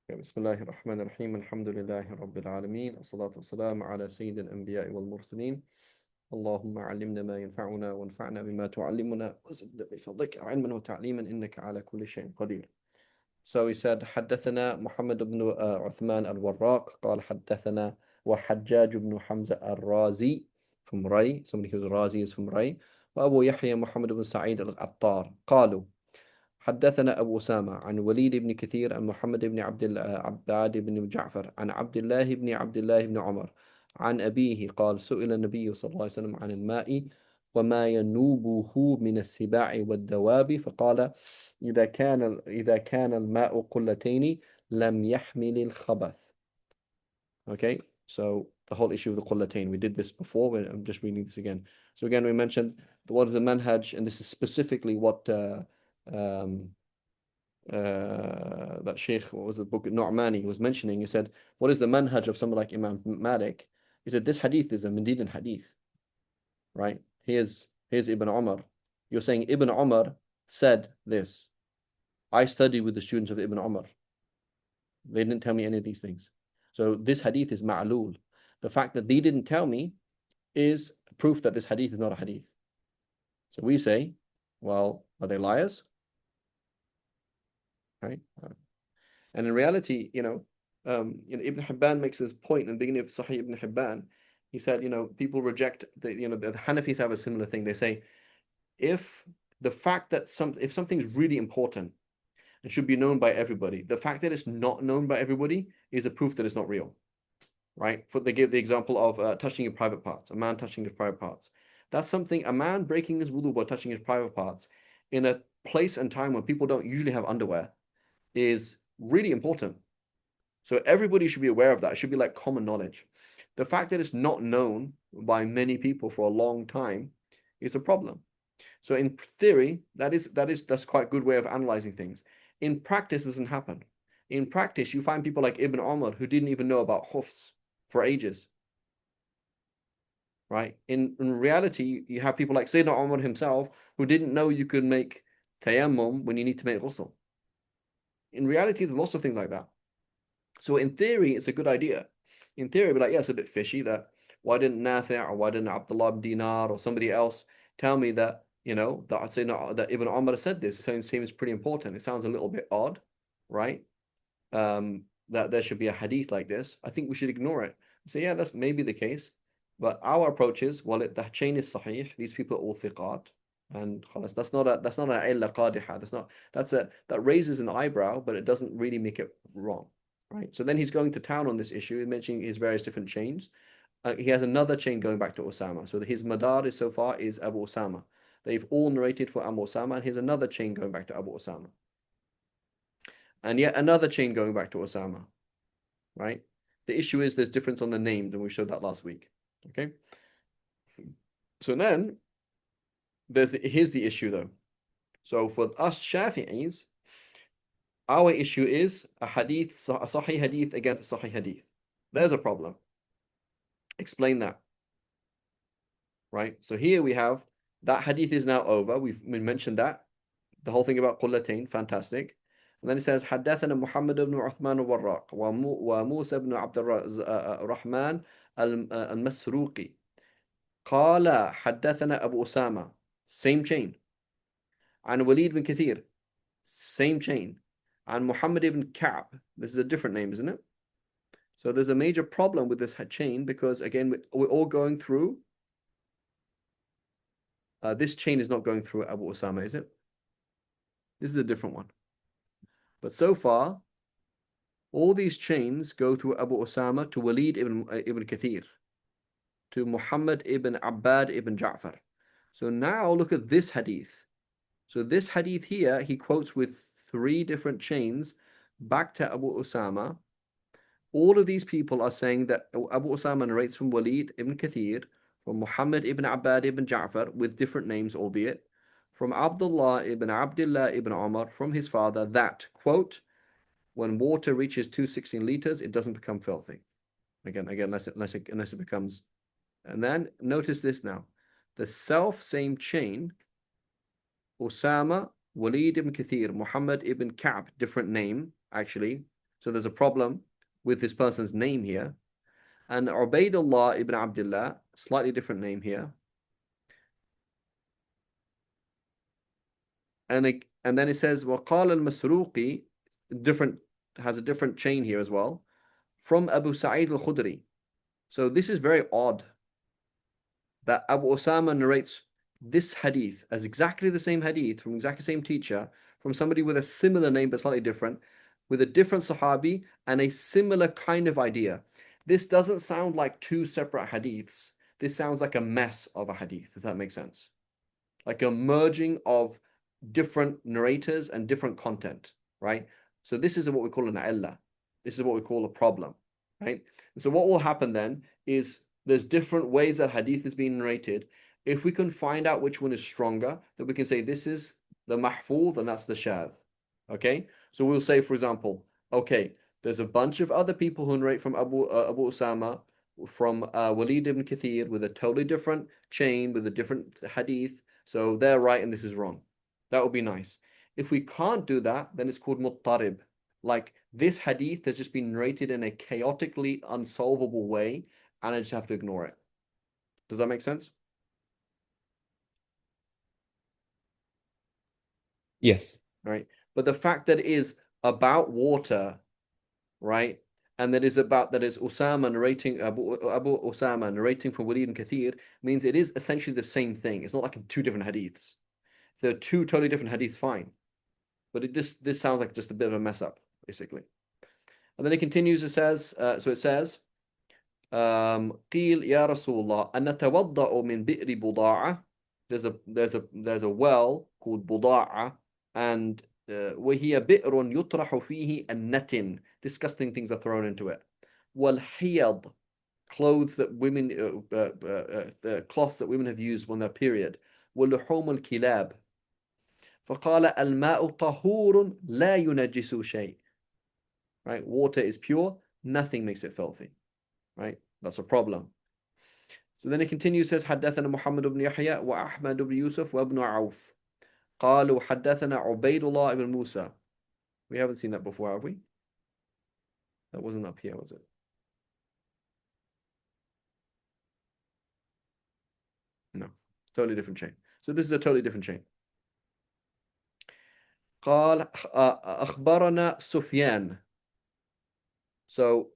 بسم الله الرحمن الرحيم الحمد لله رب العالمين الصلاة والسلام على سيد الأنبياء والمرسلين اللهم علمنا ما ينفعنا وانفعنا بما تعلمنا وزدنا بفضلك علما وتعليما إنك على كل شيء قدير. So he said حدثنا محمد بن عثمان الوراق قال حدثنا وحجاج بن حمزة الرازي from Ray, somebody who's Razi is from Ray, وأبو يحيى محمد بن سعيد العطار قالوا حدثنا أبو أسامة عن وليد بن كثير عن محمد بن عباد بن جعفر عن عبد الله بن عمر عن أبيه قال سئل النبي صلى الله عليه وسلم عن الماء وما ينوبه من السباع والدواب فقال إذا كان الماء قلتين لم يحمل الخبث. Okay, so the whole issue of the qullatayn, we did this before, but I'm just reading this again. So again, we mentioned what is the manhaj, and this is specifically what that Sheikh, what was the book, Nu'mani was mentioning. He said, what is the manhaj of someone like Imam Malik? He said, this hadith is a Medinan hadith, right? Here's Ibn Umar. You're saying Ibn Umar said this. I studied with the students of Ibn Umar. They didn't tell me any of these things. So this hadith is ma'lul. The fact that they didn't tell me is proof that this hadith is not a hadith. So we say, well, are they liars? Right? And in reality, Ibn Hibban makes this point in the beginning of Sahih Ibn Hibban. He said, people reject the Hanafis have a similar thing. They say, if the fact that if something's really important and should be known by everybody, the fact that it's not known by everybody is a proof that it's not real, right? They give the example of touching your private parts, a man touching his private parts. That's something, a man breaking his wudu by touching his private parts in a place and time when people don't usually have underwear is really important. So everybody should be aware of that. It should be like common knowledge. The fact that it's not known by many people for a long time is a problem. So in theory, that's quite a good way of analyzing things. In practice, it doesn't happen. In practice, you find people like Ibn Umar who didn't even know about khufs for ages. Right? In reality, you have people like Sayyidina Umar himself who didn't know you could make tayammum when you need to make ghusl. In reality, there's lots of things like that. So in theory, it's a good idea. In theory, be like, yeah, it's a bit fishy that why didn't Nafi' or why didn't Abdullah ibn Dinar or somebody else tell me that, that I'd say that Ibn Umar said this. It seems pretty important. It sounds a little bit odd, right? That there should be a hadith like this. I think we should ignore it. So yeah, that's maybe the case. But our approach is, well, the chain is sahih. These people are all thiqat. And that's not an illa qadiha. That raises an eyebrow, but it doesn't really make it wrong. Right. So then he's going to town on this issue, mentioning his various different chains. He has another chain going back to Osama. So his madar is so far is Abu Osama. They've all narrated for Abu Osama, and here's another chain going back to Abu Osama. And yet another chain going back to Osama. Right? The issue is there's difference on the name, and we showed that last week. Okay. So then here's the issue though. So for us Shafi'is, our issue is a sahih hadith against a sahih hadith. There's a problem. Explain that. Right? So here we have that hadith is now over. We've mentioned that. The whole thing about qullatayn, fantastic. And then it says, حدثنا محمد بن عثمان الوراق وموسى بن عبد الرحمن المسروقي قال حدثنا أبو أسامة, same chain. عن وليد بن كثير, same chain. And Muhammad ibn Ka'b, this is a different name, isn't it? So there's a major problem with this chain because, again, we're all going through. This chain is not going through Abu Osama, is it? This is a different one. But so far, all these chains go through Abu Osama to Walid ibn Kathir, to Muhammad ibn Abbad ibn Ja'far. So now look at this hadith. So this hadith here, he quotes with 3 different chains back to Abu Osama. All of these people are saying that Abu Osama narrates from Walid ibn Kathir, from Muhammad ibn Abbad ibn Ja'far, with different names, albeit, from Abdullah ibn Umar, from his father, that, quote, when water reaches 216 liters, it doesn't become filthy. Again, unless it becomes. And then notice this now. The same chain, Osama, Walid ibn Kathir, Muhammad ibn Ka'b, different name, actually, So there's a problem with this person's name here. And Ubaidullah ibn Abdullah, slightly different name here. And then it says وقال المسروقي, different, has a different chain here as well, from Abu Sa'id al-Khudri. So this is very odd that Abu Osama narrates this hadith as exactly the same hadith from exactly the same teacher from somebody with a similar name but slightly different, with a different Sahabi and a similar kind of idea. This doesn't sound like two separate hadiths. This sounds like a mess of a hadith, if that makes sense. Like a merging of different narrators and different content, right? So this is what we call an illah. This is what we call a problem, right? And so what will happen then is there's different ways that hadith is being narrated. If we can find out which one is stronger, then we can say this is the mahfuz and that's the shadh. Okay? So we'll say, for example, okay, there's a bunch of other people who narrate from Abu Usama, from Walid ibn Kathir with a totally different chain, with a different hadith. So they're right and this is wrong. That would be nice. If we can't do that, then it's called muttarib. Like this hadith has just been narrated in a chaotically unsolvable way, and I just have to ignore it. Does that make sense? Yes. Right. But the fact that it is about water, right, and that is about that is Usama narrating Abu Usama narrating from Walid and Kathir means it is essentially the same thing. It's not like in two different hadiths. If they're two totally different hadiths, fine. But it just this sounds like just a bit of a mess up, basically. And then it continues. It says, so it says, قيل يا رسول الله أن نتوضأ من بئر بضاعة. There's a well called بضاعة, and وهي بئر يطرح فيه النتن. Disgusting things are thrown into it. والحيض, clothes that women, the cloths that women have used when they're period. ولحوم الكلاب. فقال الماء طهور لا ينجس شيء. Right, water is pure, nothing makes it filthy. Right, that's a problem. So then it continues, says حدثنا محمد بن يحيى وأحمد بن يوسف وابن عوف قالوا حدثنا عبيد الله بن موسى. We haven't seen that before, have we? That wasn't up here, was it? No, totally different chain. So this is a totally different chain. قال أخبرنا سفيان. So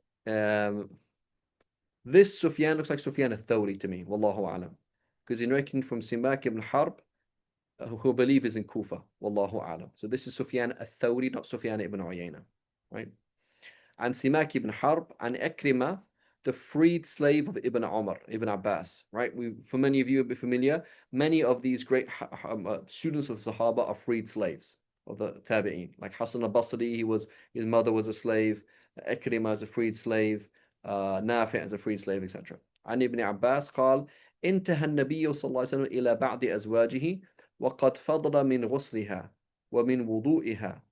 this Sufyan looks like Sufyan al-Thawri to me, wallahu a'lam, because he's narrating from Simak ibn Harb, who I believe is in Kufa, wallahu a'lam. So this is Sufyan al-Thawri, not Sufyan ibn Uyayna, right? And Simak ibn Harb and Ikrimah, the freed slave of Ibn Umar, Ibn Abbas, right? For many of you will be familiar, many of these great students of the Sahaba are freed slaves of the Tabi'een. Like Hassan al-Basri, his mother was a slave, Ikrimah is a freed slave, نافع as a freed slave, etc. عن ابن عباس قال انتهى النبي صلى الله عليه وسلم إلى بعض أزواجه وقد فضل من غسلها ومن وضوئها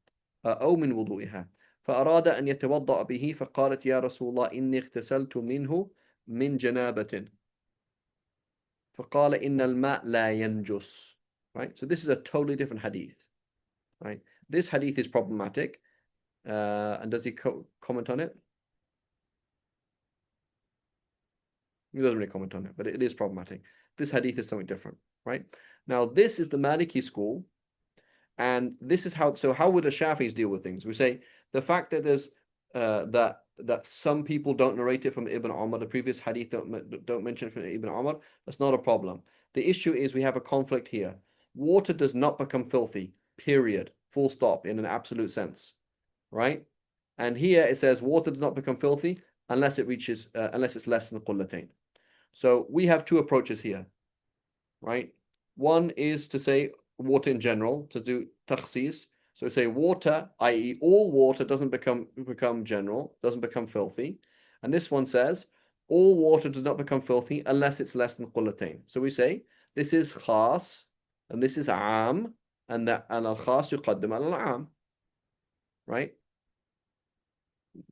أو من وضوئها فأراد أن يتوضأ به فقالت يا رسول الله إني اغتسلت منه من جنابة فقال إن الماء لا ينجس. Right, so this is a totally different hadith. Right, this hadith is problematic, and does he comment on it? He doesn't really comment on it, but it is problematic. This hadith is something different, right? Now, this is the Maliki school, and this is how. So, how would the Shafis deal with things? We say the fact that there's that some people don't narrate it from Ibn Umar, the previous hadith don't mention it from Ibn Umar. That's not a problem. The issue is we have a conflict here. Water does not become filthy. Period. Full stop. In an absolute sense, right? And here it says water does not become filthy unless it reaches unless it's less than the qullatayn. So we have two approaches here, right? One is to say water in general, to do takhsis. So say water, i.e., all water doesn't become general, doesn't become filthy. And this one says all water does not become filthy unless it's less than qullatayn. So we say this is khas and this is am, and that and al khas yuqaddam al am, right?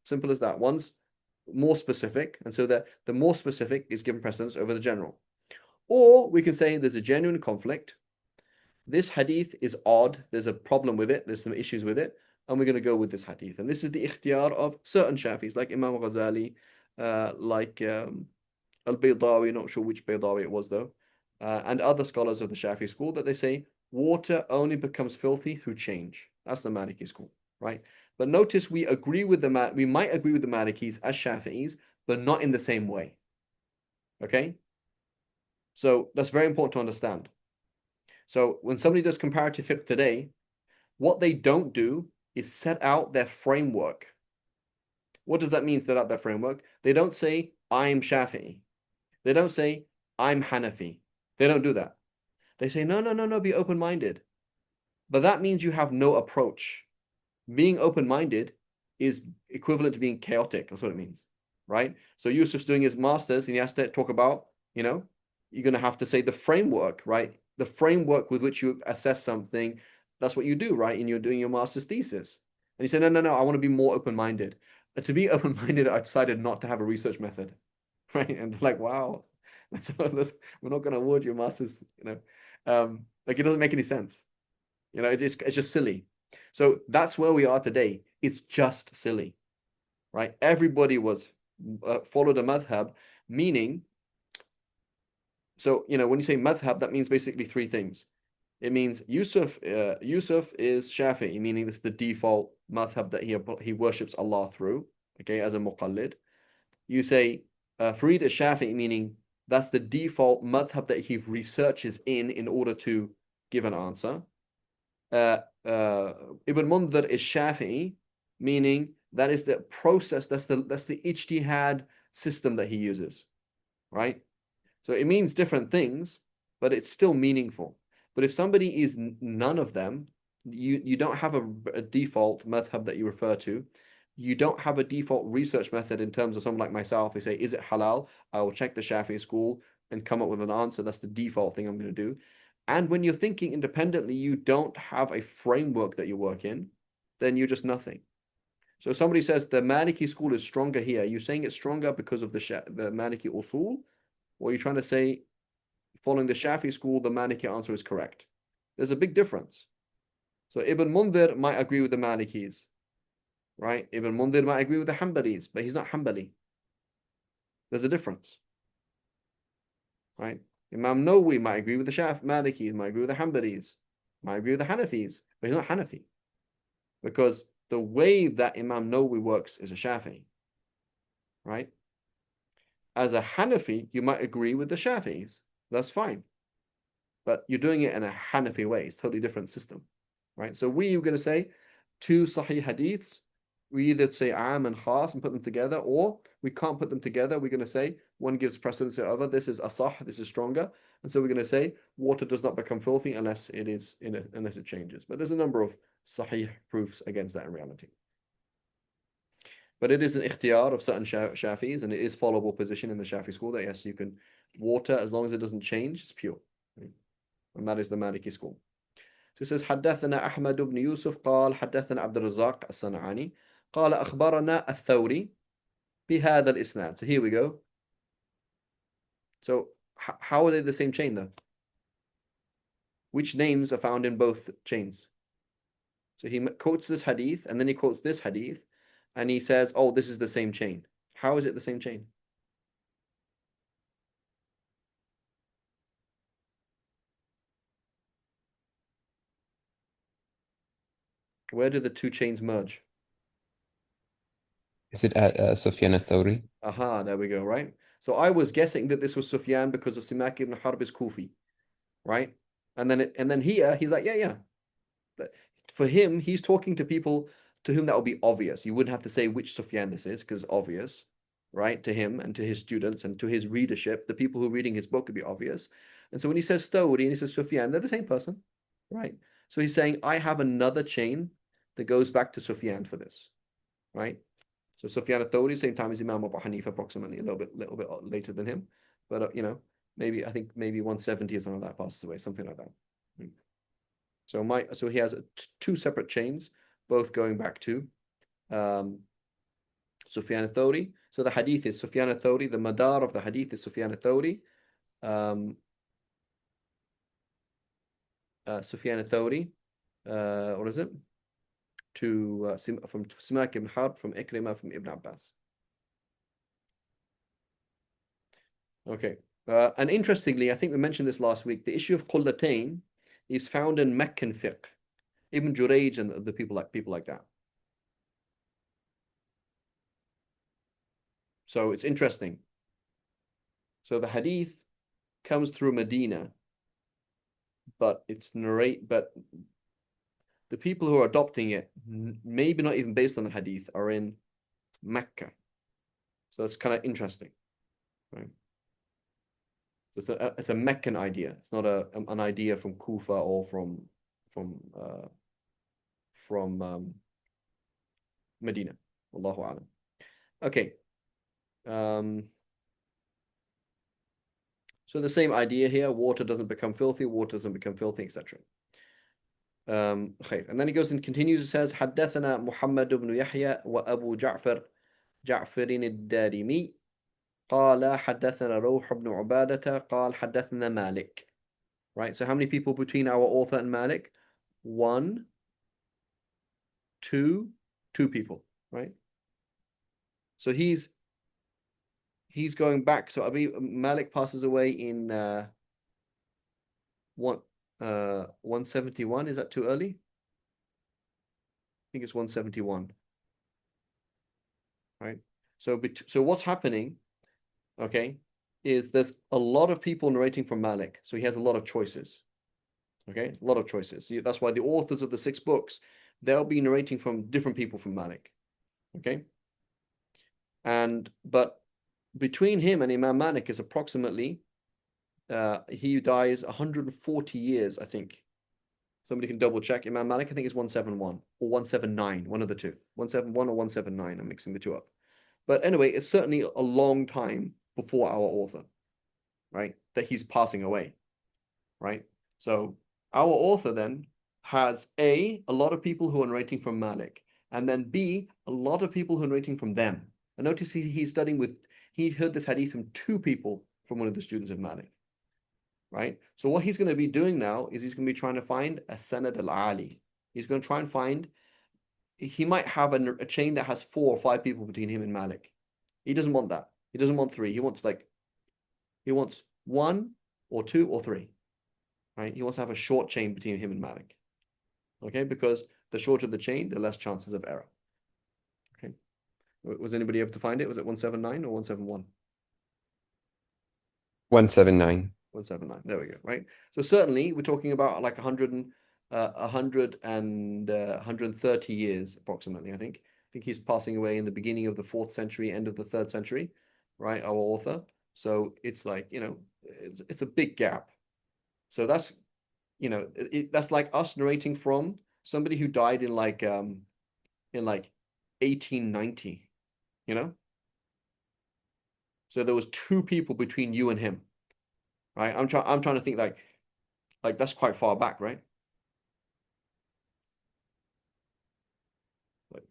Simple as that. One's more specific, and so the more specific is given precedence over the general. Or we can say there's a genuine conflict. This hadith is odd. There's a problem with it. There's some issues with it. and we're going to go with this hadith. And this is the ikhtiyar of certain Shafis, like Imam Ghazali, like Al-Baydawi, not sure which Baydawi it was though, and other scholars of the Shafi school, that they say water only becomes filthy through change. That's the Maliki school, right? But notice we might agree with the Malikis as Shafi'is, but not in the same way. Okay? So that's very important to understand. So when somebody does comparative fiqh today, what they don't do is set out their framework. What does that mean, set out their framework? They don't say, I'm Shafi'i. They don't say, I'm Hanafi. They don't do that. They say, no, be open-minded. But that means you have no approach. Being open-minded is equivalent to being chaotic. That's what it means, right? So Yusuf's doing his master's and he has to talk about, you're going to have to say the framework, right? The framework with which you assess something. That's what you do, right? And you're doing your master's thesis. And he said, no, I want to be more open-minded. To be open-minded, I decided not to have a research method, right? And they're like, wow, we're not going to award you a master's, like it doesn't make any sense. It's just silly. So that's where we are today. It's just silly, right? Everybody was followed a madhab, meaning, so, when you say madhab, that means basically three things. It means Yusuf is Shafi'i, meaning this is the default madhab that he worships Allah through, okay, as a muqallid. You say Farid is Shafi'i, meaning that's the default madhab that he researches in order to give an answer. Ibn Mundhir is Shafi'i, meaning that is the process, that's the ijtihad system that he uses, right? So it means different things, but it's still meaningful. But if somebody is none of them, you don't have a default madhab that you refer to. You don't have a default research method in terms of someone like myself who say, is it halal? I will check the Shafi'i school and come up with an answer. That's the default thing I'm going to do. And when you're thinking independently, you don't have a framework that you work in, then you're just nothing. So somebody says the Maliki school is stronger here. You're saying it's stronger because of the Maliki usul, or you're trying to say following the Shafi school, the Maliki answer is correct. There's a big difference. So Ibn Mundhir might agree with the Malikis, right? Ibn Mundhir might agree with the Hanbalis, but he's not Hanbali. There's a difference, right? Imam Nawawi might agree with the Malikis, might agree with the Hanbalis, might agree with the Hanafis, but he's not Hanafi. Because the way that Imam Nawawi works is a Shafi'i, right? As a Hanafi, you might agree with the Shafi'is. That's fine. But you're doing it in a Hanafi way. It's a totally different system, right? So we are going to say two Sahih hadiths. We either say Am and Khas and put them together, or we can't put them together. We're going to say one gives precedence to the other. This is asah, this is stronger. And so we're going to say water does not become filthy unless it changes. But there's a number of Sahih proofs against that in reality. But it is an ikhtiyar of certain Shafis, and it is followable position in the Shafi school that yes, you can water as long as it doesn't change, it's pure. And that is the Maliki school. So it says حدثنا أحمد بن يوسف قال حدثنا عبد الرزاق الصنعاني قال أخبرنا الثوري بهذا الإسناد. So here we go. So how are they the same chain though? Which names are found in both chains? So he quotes this hadith and then he quotes this hadith and he says, oh, this is the same chain. How is it the same chain? Where do the two chains merge? Is it Sufyan al-Thawri? Aha, there we go, right? So I was guessing that this was Sufyan because of Simak ibn Harb is Kufi, right? And then here he's like, yeah. But for him, he's talking to people to whom that will be obvious. You wouldn't have to say which Sufyan this is because it's obvious, right? To him and to his students and to his readership, the people who are reading his book would be obvious. And so when he says Thawri and he says Sufyan, they're the same person, right? So he's saying, I have another chain that goes back to Sufyan for this, right? So Sufyan al-Thawri, same time as Imam Abu Hanifa, approximately a little bit later than him, but maybe 170 or something like that passes away, something like that. So he has two separate chains, both going back to Sufyan al-Thawri. So the hadith is Sufyan al-Thawri. The madar of the hadith is Sufyan al-Thawri. Sufyan al-Thawri. What is it? from Simak ibn Harb, from Ikrimah, from Ibn Abbas. Okay. And interestingly, I think we mentioned this last week, the issue of Qullatayn is found in Meccan fiqh, Ibn Jurayj and the people like that. So it's interesting. So the hadith comes through Medina, but the people who are adopting it, maybe not even based on the hadith, are in Mecca. So that's kind of interesting, right? It's a Meccan idea. It's not an idea from Kufa or from Medina. Wallahu a'lam. Okay. So the same idea here: water doesn't become filthy, etc. Okay. And then he goes and continues. It says, حدثنا محمد بن يحيى وأبو جعفر الدارمي قال حدثنا روح بن عبادة قال حدثنا مالك. Right. So how many people between our author and Malik? One, two people. Right. So he's going back. So Malik passes away in 171. Is that too early? I think it's 171. Right. So what's happening, okay, is there's a lot of people narrating from Malik. So he has a lot of choices. Okay, a lot of choices. That's why the authors of the 6 books, they'll be narrating from different people from Malik. Okay. But between him and Imam Malik is approximately he dies 140 years, I think. Somebody can double check. Imam Malik, I think, is 171 or 179, one of the two. 171 or 179. I'm mixing the two up. But anyway, it's certainly a long time before our author, right? That he's passing away, right? So our author then has a lot of people who are narrating from Malik, and then B, a lot of people who are narrating from them. And notice he heard this hadith from 2 people from one of the students of Malik. Right? So what he's going to be doing now is he's going to be trying to find a sanad al-ali. He's going to try and find, he might have a chain that has 4 or 5 people between him and Malik. He doesn't want that. He doesn't want 3. He wants 1 or 2 or 3. Right? He wants to have a short chain between him and Malik. Okay? Because the shorter the chain, the less chances of error. Okay? Was anybody able to find it? Was it 179 or 171? 179. 179. There we go. Right. So certainly we're talking about like 130 years approximately. I think he's passing away in the beginning of the 4th century, end of the 3rd century, right? Our author. So it's like, it's a big gap. So that's, that's like us narrating from somebody who died in like 1890, So there was 2 people between you and him. Right? I'm trying to think like that's quite far back, right?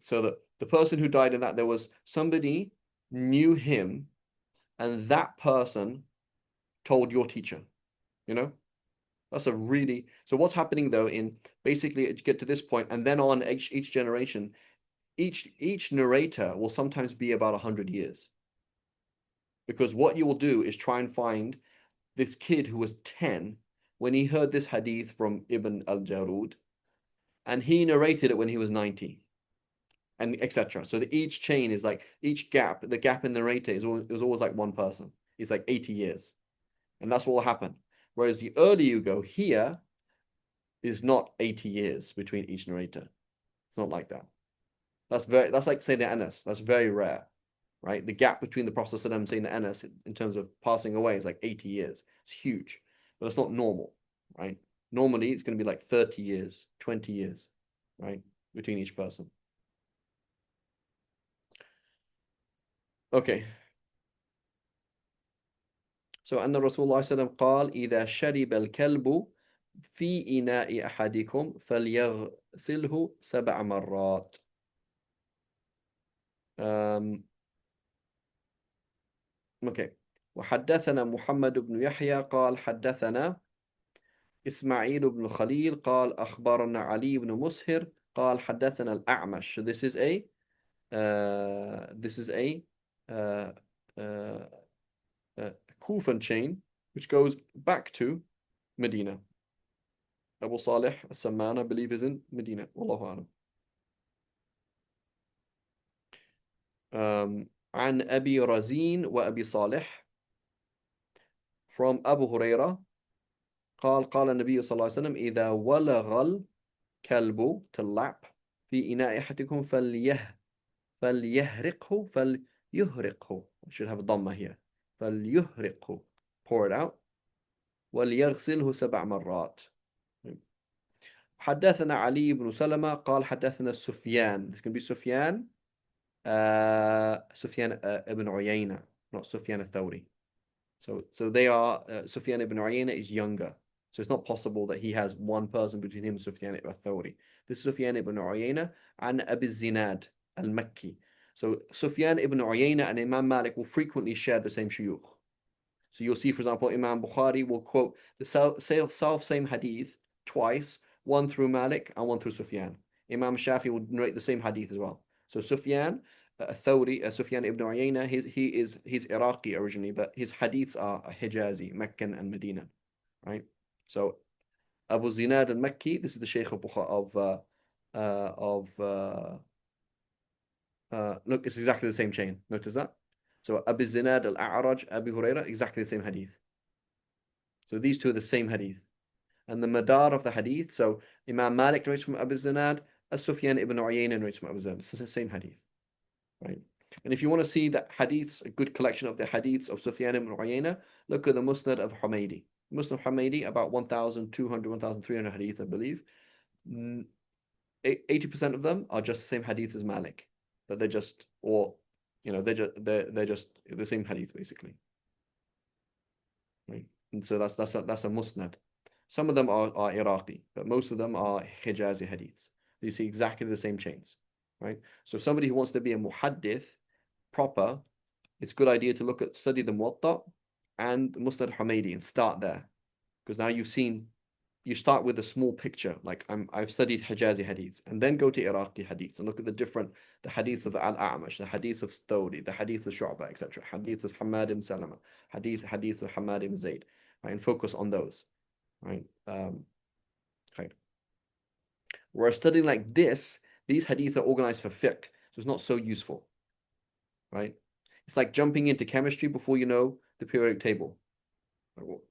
So the person who died in that, there was somebody knew him, and that person told your teacher. That's so what's happening though in basically to get to this point, and then on each generation, each narrator will sometimes be about 100 years. Because what you will do is try and find this kid who was 10 when he heard this hadith from Ibn al-Jarud, and he narrated it when he was 90, and etc. So each chain is like, each gap, the gap in the narrator is always like one person. It's like 80 years. And that's what will happen. Whereas the earlier you go, here is not 80 years between each narrator. It's not like that. That's like Sayyidina Anas. That's very rare. Right? The gap between the Prophet and Sayyidina Anas in terms of passing away is like 80 years. It's huge, but it's not normal, right? Normally, it's going to be like 30 years, 20 years, right? Between each person. Okay. So, أن رسول الله صلى الله عليه وسلم قال إذا شرب الكلب في إناء أحدكم فليغسله 7 مرات. Okay. وحدثنا محمد بن يحيى قال حدثنا إسماعيل بن خليل قال أخبرنا علي بن مسهر قال حدثنا الأعمش. So this is a uh, uh, Kufan chain which goes back to Medina. Abu Salih al-Samman, I believe, is in Medina. Wallahu a'lam. عن أبي رزين وأبي صالح from Abu Huraira قال النبي صلى الله عليه وسلم إذا ولغ الكلب to lap في إناء أحدكم فليهرقه I should have a dhamma here. فليهرقه, pour it out. وليغسله 7 مرات. حدثنا علي بن سلمة قال حدثنا سفيان. This can be Sufyan. Sufyan ibn Uyayna, not Sufyan al-Thawri. So they are, Sufyan ibn Uyayna is younger. So it's not possible that he has one person between him and Sufyan ibn al-Thawri. This is Sufyan ibn Uyayna and Abi Zinad al-Makki. So Sufyan ibn Uyayna and Imam Malik will frequently share the same shuyukh. So you'll see, for example, Imam Bukhari will quote the same hadith twice, one through Malik and one through Sufyan. Imam Shafi will narrate the same hadith as well. So Sufyan, Thawri, Sufyan ibn Uyayna, he's Iraqi originally, but his hadiths are Hijazi, Meccan and Medina, right? So Abu Zinad al-Makki, this is the Shaykh of look, it's exactly the same chain. Notice that? So Abu Zinad al-A'raj, Abu Huraira, exactly the same hadith. So these two are the same hadith. And the madar of the hadith, so Imam Malik narrates from Abu Zinad, As-Sufyan ibn Uyayna narrates from Abu Zinad. It's the same hadith, right? And if you want to see the hadiths, a good collection of the hadiths of Sufyan ibn Uyayna, look at the Musnad of Humaydi. Musnad of Humaydi, about 1,200, 1,300 hadith, I believe. 80% of them are just the same hadith as Malik, but they're just, or they're just the same hadith basically, right? And so that's a musnad. Some of them are Iraqi, but most of them are Hijazi hadiths. You see exactly the same chains, right? So somebody who wants to be a muhaddith proper, it's a good idea to study the Muwatta and the Musnad Humaydi and start there, because now you start with a small picture. Like I've studied Hijazi hadiths, and then go to Iraqi hadiths and look at the hadiths of Al-A'mash, the hadiths of Thawri, the hadiths of Shu'bah, etc. Hadiths of Hammad ibn Salama, hadiths of Hammad ibn Zayd, right? And focus on those, right? Right. Whereas studying like this, these hadiths are organized for fiqh, so it's not so useful, right? It's like jumping into chemistry before you know the periodic table.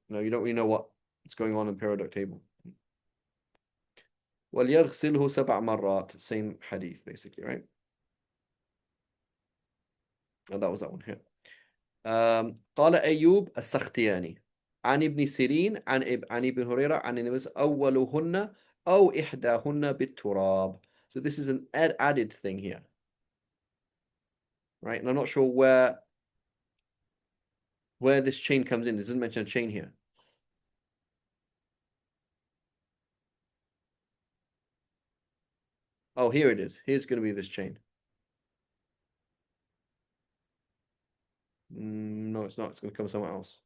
No, you don't really know what's going on in the periodic table. وَلْيَغْسِلْهُ 7 مرات, same hadith basically, right? And that was that one here. قال أيوب السختياني عن ابن سيرين عن ابن هريرة عن النبي أولهن أو إحداهن بالتراب. So this is an added thing here, right? And I'm not sure where this chain comes in. It doesn't mention a chain here. Oh, here it is. Here's going to be this chain. No, it's not. It's going to come somewhere else.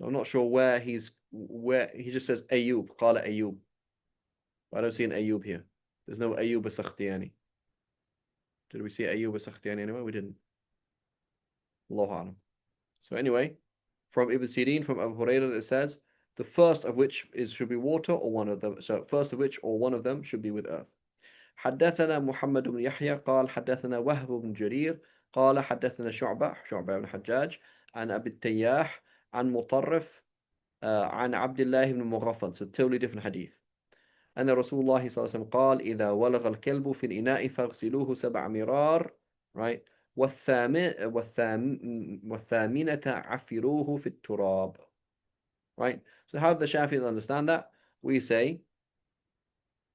I'm not sure where he just says Ayub, Qala Ayub. I don't see an Ayub here. There's no Ayub al-Sakhtiyani. Did we see Ayub al-Sakhtiyani anywhere? We didn't. Allahu A'lam. So anyway, from Ibn Sirin, from Abu Hurairah, it says, the first of which should be water or one of them. So first of which or one of them should be with earth. حدثنا محمد بن يحيى قال حدثنا وهب بن جرير قال حدثنا شعبة بن حجاج عن أبي التياح عن مطرف عن عبد الله بن مغفل. So totally different hadith. أن رسول الله صلى الله عليه وسلم قال إذا ولغ الكلب في الإناء فاغسلوه 7 مرار, right? والثامنة عفروه في التراب, right? So how do the Shafi'is understand that? We say,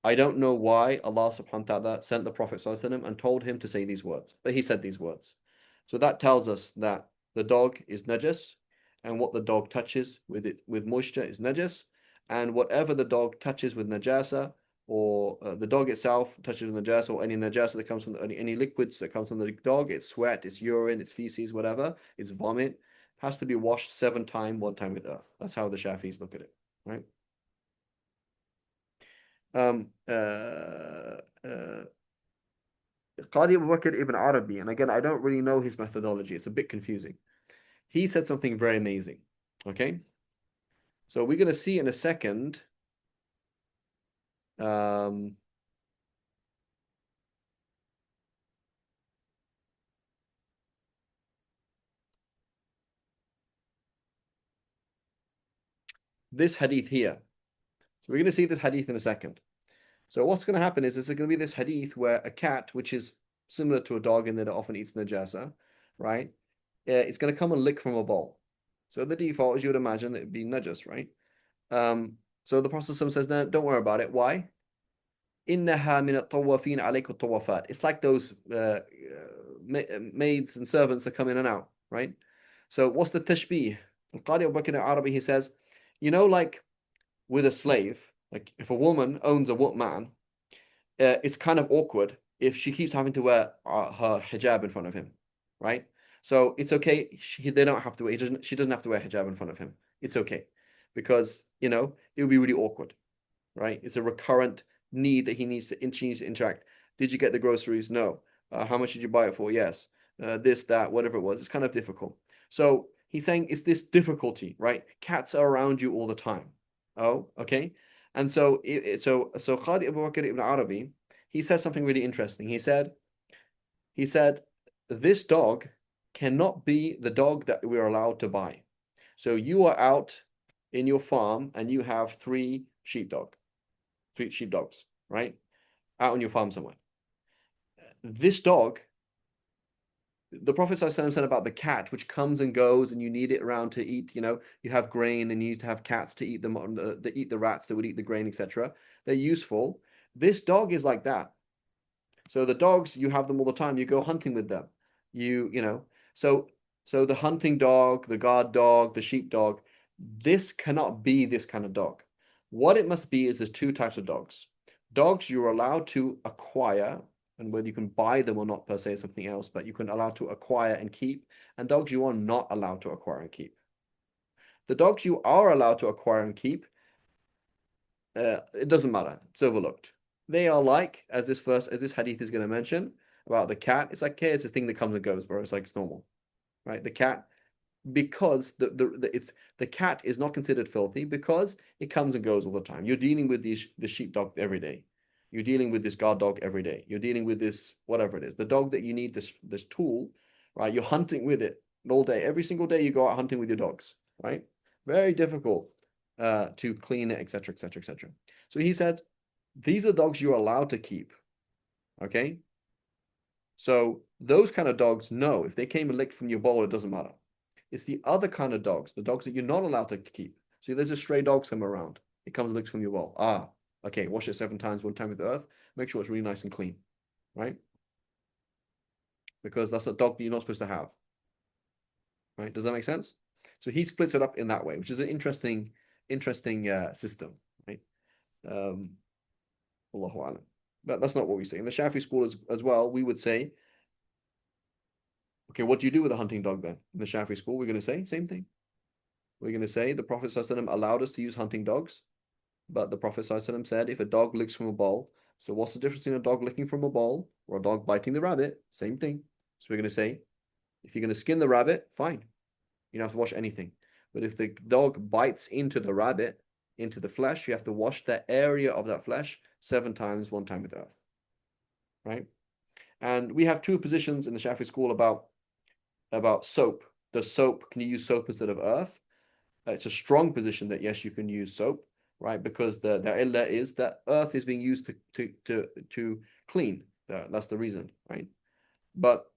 I don't know why Allah subhanahu wa ta'ala sent the Prophet sallallahu alaihi wasallam and told him to say these words, but he said these words. So that tells us that the dog is najas, and what the dog touches with moisture is najas, and whatever the dog touches with najasa, or the dog itself touches with najasa, or any najasa that comes from any liquids that comes from the dog, it's sweat, it's urine, it's feces, whatever, it's vomit, has to be washed 7 times, 1 time with earth. That's how the Shafi'is look at it, right? Qadi Abu Bakr ibn Arabi, and again, I don't really know his methodology. It's a bit confusing. He said something very amazing. Okay, so we're going to see in a second. Um, this hadith here. So we're going to see this hadith in a second. So what's going to happen is there's going to be this hadith where a cat, which is similar to a dog in that it often eats najasa, right? It's going to come and lick from a bowl. So the default, as you would imagine, it would be najas, right? So the Prophet says, no, don't worry about it. Why? إنها من الطوافين عليكم الطوافات. It's like those maids and servants that come in and out, right? So what's the tashbih? Al-Qadi Abu Bakr al-Arabi, he says, like with a slave, like if a woman owns a man, it's kind of awkward if she keeps having to wear her hijab in front of him, right? So it's okay. They don't have to wear. She doesn't have to wear hijab in front of him. It's okay, because it would be really awkward, right? It's a recurrent need that he needs to interact. Did you get the groceries? No. How much did you buy it for? Yes. This, that, whatever it was. It's kind of difficult. So he's saying it's this difficulty, right? Cats are around you all the time. Oh, okay. And so Qadi Abu Bakr ibn Arabi, he says something really interesting. He said, this dog cannot be the dog that we're allowed to buy. So you are out in your farm and you have three sheepdogs, right? Out on your farm somewhere. This dog, the Prophet ﷺ said about the cat, which comes and goes, and you need it around to eat. You have grain, and you need to have cats to eat them. That eat the rats that would eat the grain, etc. They're useful. This dog is like that. So the dogs, you have them all the time. You go hunting with them. So the hunting dog, the guard dog, the sheep dog, this cannot be this kind of dog. What it must be is there's two types of dogs. Dogs you're allowed to acquire, and whether you can buy them or not per se is something else, but you can allow to acquire and keep, and dogs you are not allowed to acquire and keep. The dogs you are allowed to acquire and keep, it doesn't matter. It's overlooked. They are like, as this hadith is going to mention about the cat, it's like, okay, it's a thing that comes and goes, bro. It's like it's normal, right? The cat, because the cat is not considered filthy because it comes and goes all the time. You're dealing with the sheepdog every day. You're dealing with this guard dog every day. You're dealing with this whatever it is, the dog that you need, this tool, right? You're hunting with it all day. Every single day you go out hunting with your dogs, right? Very difficult to clean it, etc., etc., etc. So he said, these are dogs you're allowed to keep. Okay. So those kind of dogs, no, if they came and licked from your bowl, it doesn't matter. It's the other kind of dogs, the dogs that you're not allowed to keep. So there's a stray dog somewhere around. It comes and licks from your bowl. Okay, wash it 7 times, 1 time with the earth. Make sure it's really nice and clean, right? Because that's a dog that you're not supposed to have, right? Does that make sense? So he splits it up in that way, which is an interesting system, right? Allahu alam. But that's not what we say. In the Shafi school as well, we would say, okay, what do you do with a hunting dog then? In the Shafi school, we're going to say same thing. We're going to say the Prophet ﷺ allowed us to use hunting dogs, but the Prophet ﷺ said if a dog licks from a bowl, so what's the difference in a dog licking from a bowl or a dog biting the rabbit? Same thing. So we're going to say, if you're going to skin the rabbit, fine. You don't have to wash anything. But if the dog bites into the rabbit, into the flesh, you have to wash that area of that flesh 7 times, 1 time with earth. Right? And we have two positions in the Shafi school about soap. Can you use soap instead of earth? It's a strong position that yes, you can use soap, right? Because the illah is that earth is being used to clean. That's the reason, right? But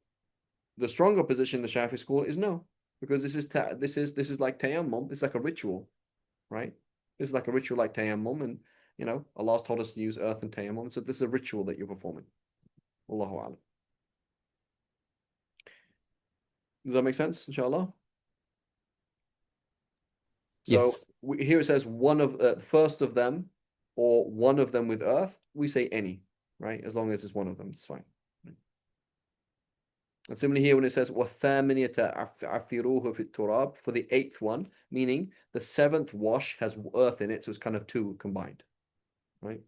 the stronger position in the Shafi school is no, because this is like tayammum. It's like a ritual, right? This is like a ritual like tayammum, and Allah's told us to use earth and tayammum. So this is a ritual that you're performing. Allahu alam. Does that make sense? Inshallah. So Yes. here it says one of first of them, or one of them with earth. We say any, right? As long as it's one of them, it's fine. And similarly here when it says وَالثَّامِنِيَةَ عَفِّرُوهُ فِي التُّرَابِ, for the 8th one, meaning the 7th wash has earth in it, so it's kind of 2 combined, right?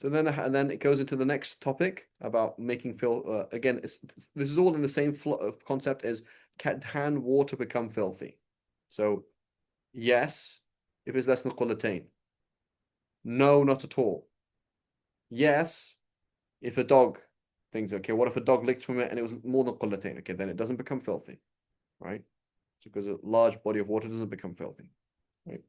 So then, and then it goes into the next topic about making filth. Again, this is all in the same concept as can water become filthy? So yes, if it's less than qullatayn. No, not at all. Yes, if a dog thinks, okay, what if a dog licked from it and it was more than qullatayn? Okay, then it doesn't become filthy, right? So because a large body of water doesn't become filthy, right?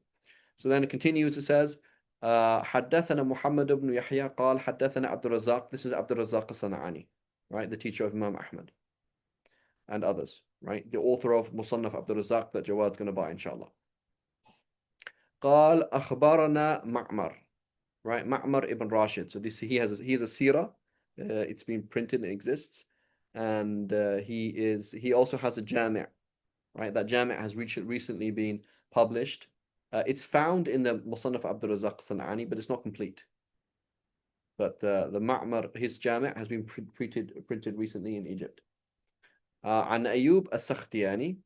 So then it continues, it says, حدثنا محمد بن يحيى قال حدثنا عبد الرزاق. This is Abd al-Razzaq al-San'ani, right? The teacher of Imam Ahmad and others, right? The author of Musannaf Abd al-Razzaq that Jawad's going to buy, inshallah. قال أخبرنا معمر, right? Ma'mar ibn Rashid. So this he has a seerah. It's been printed and exists, and he also has a jami', right? That jami' has recently been published. It's found in the Musannaf Abd al-Razzaq San'ani, but it's not complete. But the Ma'mar, his jami' has been printed recently in Egypt. عن أيوب السختياني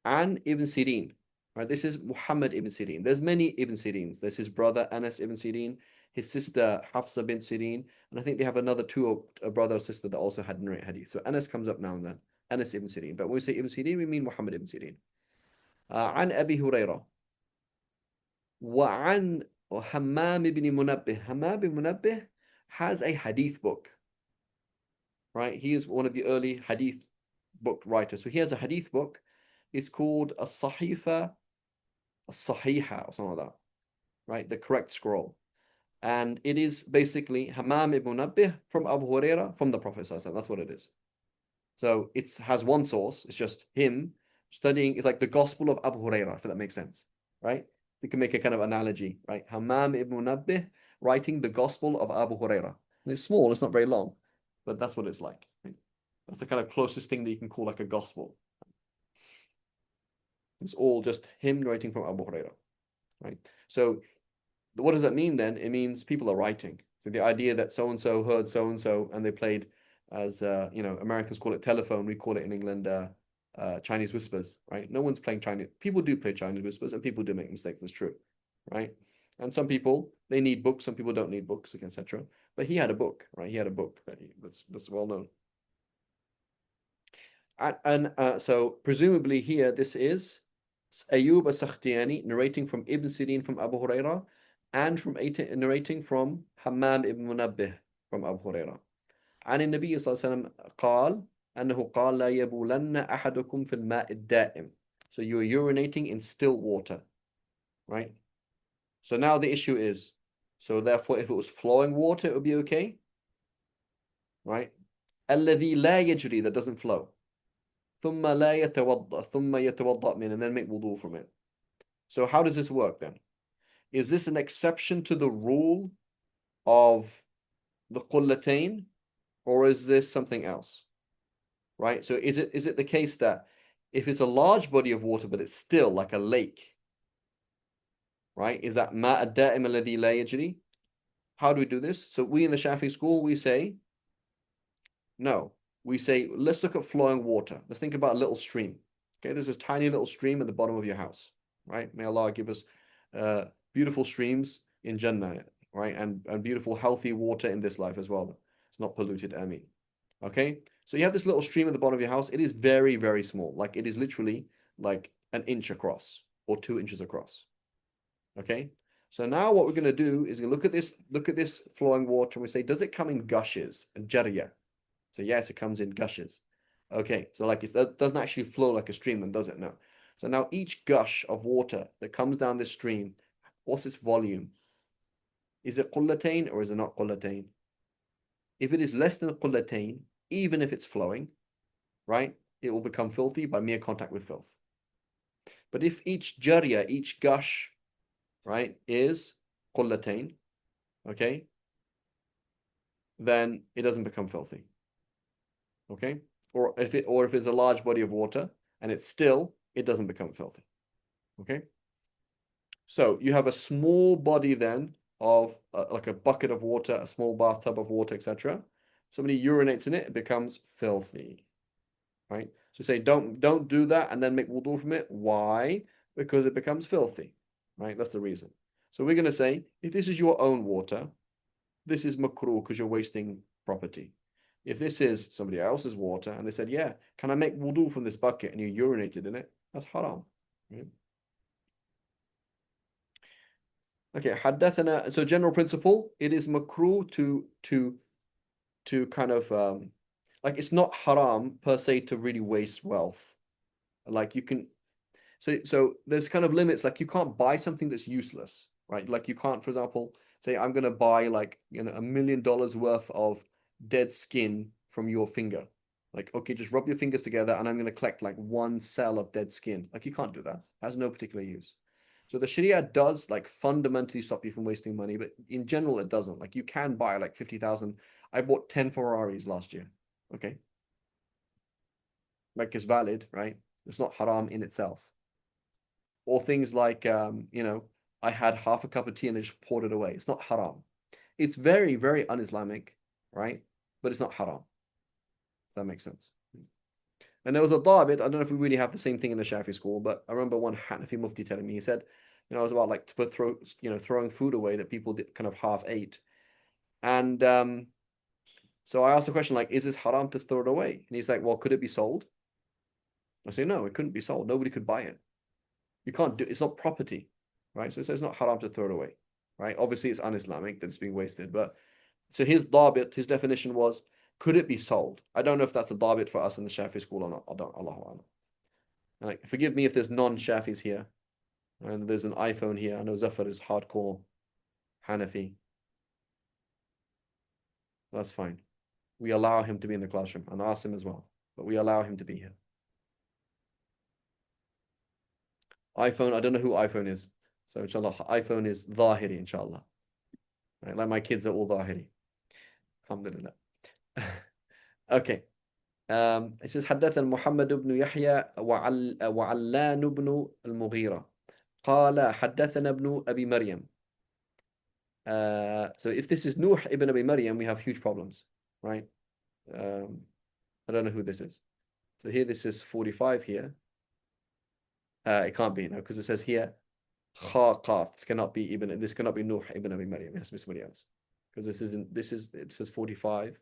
عن Ibn Sirin. Right, this is Muhammad ibn Sirin. There's many Ibn Sirins. There's his brother Anas ibn Sirin, his sister Hafsa bint Sirin, and I think they have another two, a brother or sister that also had narrate hadith. So Anas comes up now and then. Anas ibn Sirin. But when we say Ibn Sirin, we mean Muhammad ibn Sirin. عن أبي هريرة وعن Hammam ibn Munabbih. Hammam ibn Munabbih has a hadith book. Right? He is one of the early hadith book writers. So he has a hadith book. It's called As-Sahifa As-Sahiha or something like that. Right? The correct scroll. And it is basically Hammam ibn Munabbih from Abu Huraira from the Prophet. That's what it is. So it has one source. It's just him studying. It's like the Gospel of Abu Huraira, if that makes sense. Right? You can make a kind of analogy, right? Hammam ibn Munabbih writing the Gospel of Abu Huraira. And it's small, it's not very long, but that's what it's like. Right? That's the kind of closest thing that you can call like a gospel. It's all just him writing from Abu Huraira, right? So what does that mean then? It means people are writing. So the idea that so-and-so heard so-and-so and they played, as Americans call it telephone, we call it in England Chinese whispers, right? No one's playing Chinese. People do play Chinese whispers and people do make mistakes. That's true, right? And some people, they need books. Some people don't need books, etc. But he had a book, right? He had a book that's well known. So presumably here, this is Ayyub as-Sakhtiyani narrating from Ibn Sirin from Abu Huraira and narrating from Hammam ibn Munabbih from Abu Huraira. عن النبي صلى الله عليه وسلم قال أنه قال لا يبولن أحدكم في الماء الدائم. So you're urinating in still water, right? So now the issue is, so therefore if it was flowing water, it would be okay, right? الذي لا يجري, that doesn't flow. ثم لا يتوضأ, ثم يتوضأ من, and then make wudu from it. So how does this work then? Is this an exception to the rule of the qullatayn, or is this something else? Right? So is it the case that if it's a large body of water, but it's still like a lake, right? Is that ma ad-da'im alladhi la yajri? How do we do this? So we in the Shafi school, we say, no. We say, let's look at flowing water. Let's think about a little stream. Okay, there's this tiny little stream at the bottom of your house, right? May Allah give us beautiful streams in Jannah, right? And beautiful, healthy water in this life as well. It's not polluted, Ameen. Okay, so you have this little stream at the bottom of your house. It is very, very small. Like it is literally like an inch across or 2 inches across. Okay, so now what we're going to do is look at this flowing water and we say, does it come in gushes and jariyah? So yes, it comes in gushes. Okay, so like it doesn't actually flow like a stream then, does it? No. So now each gush of water that comes down this stream, what's its volume? Is it qullatayn or is it not qullatayn? If it is less than qullatayn, even if it's flowing, right, it will become filthy by mere contact with filth. But if each jariyah, each gush, right, is qullatayn, okay, then it doesn't become filthy. Okay, or if it's a large body of water and it's still, it doesn't become filthy. Okay, so you have a small body then of like a bucket of water, a small bathtub of water, etc. Somebody urinates in it, it becomes filthy, right? So say don't do that and then make wudu from it. Why? Because it becomes filthy, right? That's the reason. So we're going to say if this is your own water, this is makruh because you're wasting property. If this is somebody else's water and they said, yeah, can I make wudu from this bucket, and you urinated in it, that's haram. Right? Okay, حدثنا. So general principle, it is makruh to kind of like it's not haram per se to really waste wealth. Like you can so there's kind of limits, like you can't buy something that's useless, right? Like you can't, for example, say I'm gonna buy like $1 million worth of dead skin from your finger. Like, okay, just rub your fingers together and I'm gonna collect like one cell of dead skin. Like you can't do that. It has no particular use. So the Sharia does like fundamentally stop you from wasting money, but in general it doesn't. Like you can buy like 50,000. I bought 10 Ferraris last year. Okay. Like it's valid, right? It's not haram in itself. Or things like I had half a cup of tea and I just poured it away. It's not haram. It's very, very un-Islamic, right? But it's not haram. If that makes sense. And there was a dabit. I don't know if we really have the same thing in the Shafi school, but I remember one Hanafi Mufti telling me, he said, it was about like throwing food away that people did kind of half ate. And so I asked the question, like, is this haram to throw it away? And he's like, well, could it be sold? I say, no, it couldn't be sold. Nobody could buy it. You can't do it's not property, right? So it says it's not haram to throw it away, right? Obviously, it's un-Islamic that it's being wasted. But so his dabit, his definition was, could it be sold? I don't know if that's a dabit for us in the Shafi school or not. I don't, Allahu A'lam. Like, forgive me if there's non-Shafis here. And there's an iPhone here. I know Zafar is hardcore Hanafi. That's fine. We allow him to be in the classroom, and Asim as well. But we allow him to be here. iPhone, I don't know who iPhone is. So inshallah, iPhone is Zahiri, inshallah. Right? Like my kids are all Zahiri. Alhamdulillah. Okay. It says حدثنا محمد بن يحيى وعلان بن المغيرة قال حدثنا ابن أبي مريم. So if this is Nuh ibn Abi Maryam, we have huge problems, right? I don't know who this is. So here this is 45 here. It can't be, no, because it says here Qaf. This cannot be Nuh ibn Abi Maryam. It has to be somebody else. Because it says 45.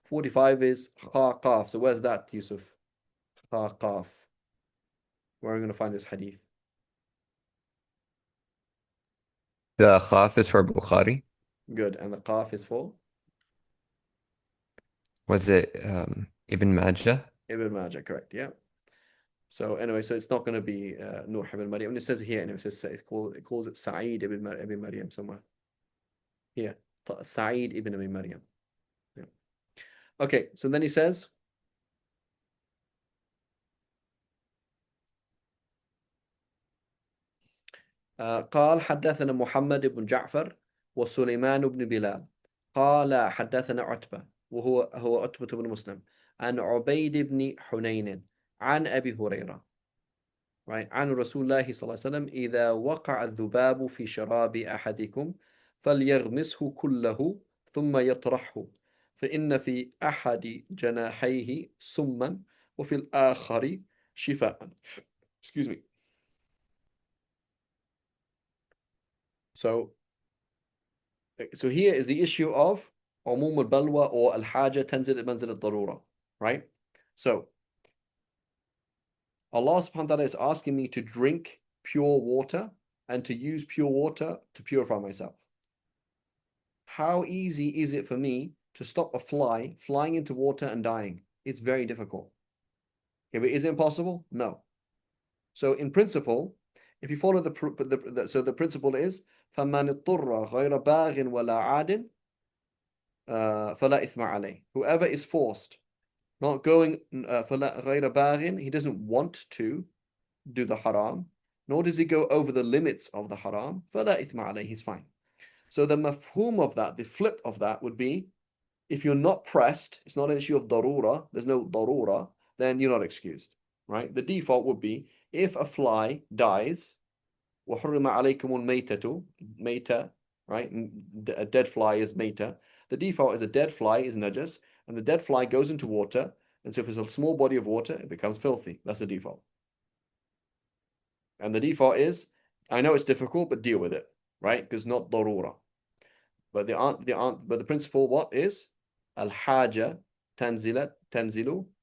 45 is Qaf. So where's that, Yusuf? Qaf. Where are we going to find this hadith? The Khaf is for Bukhari. Good. And the Qaf is for Was it Ibn Majah? Ibn Majah, correct? Yeah. So anyway, so it's not going to be Nuh ibn Maryam. And it says here, and it says it calls it Sa'id ibn Maryam somewhere. Here, Sa'id ibn Abi Maryam. Yeah. Okay, so then he says, قال حدثنا محمد بن جعفر وسليمان بن بلال قال حدثنا عتبة وهو عتبة بن مسلم عن عبيد بن حنين عن أبي هريرة right عن رسول الله صلى الله عليه وسلم إذا وقع الذباب في شراب أحدكم فليغمسه كله ثم يطرحه فإن في أحد جناحيه سما وفي الآخر شفاء. Excuse me. So here is the issue of عموم البلوى or الحاجة تنزل منزل الضرورة, right? So Allah subhanahu wa ta'ala is asking me to drink pure water and to use pure water to purify myself. How easy is it for me to stop a fly flying into water and dying? It's very difficult. Okay, but is it impossible? No. So in principle, if you follow so the principle is فَمَنِ اضْطُرَّ غَيْرَ بَاغٍ وَلَا عَادٍ فَلَا إِثْمَ عَلَيْهِ. Whoever is forced, not going فَلَا غَيْرَ بَاغٍ, he doesn't want to do the haram, nor does he go over the limits of the haram, فَلَا إِثْمَ عَلَيْهِ, he's fine. So the mafhum of that, the flip of that would be, if you're not pressed, it's not an issue of darura, there's no darura, then you're not excused, right? The default would be, if a fly dies, وَحُرِّمَ عَلَيْكُمُ الْمَيْتَةُ, meta, right? A dead fly is meta. The default is a dead fly is najas, and the dead fly goes into water, and so if it's a small body of water, it becomes filthy. That's the default. And the default is, I know it's difficult, but deal with it, right? Because not darura. But the principle what is al-haja tanzilu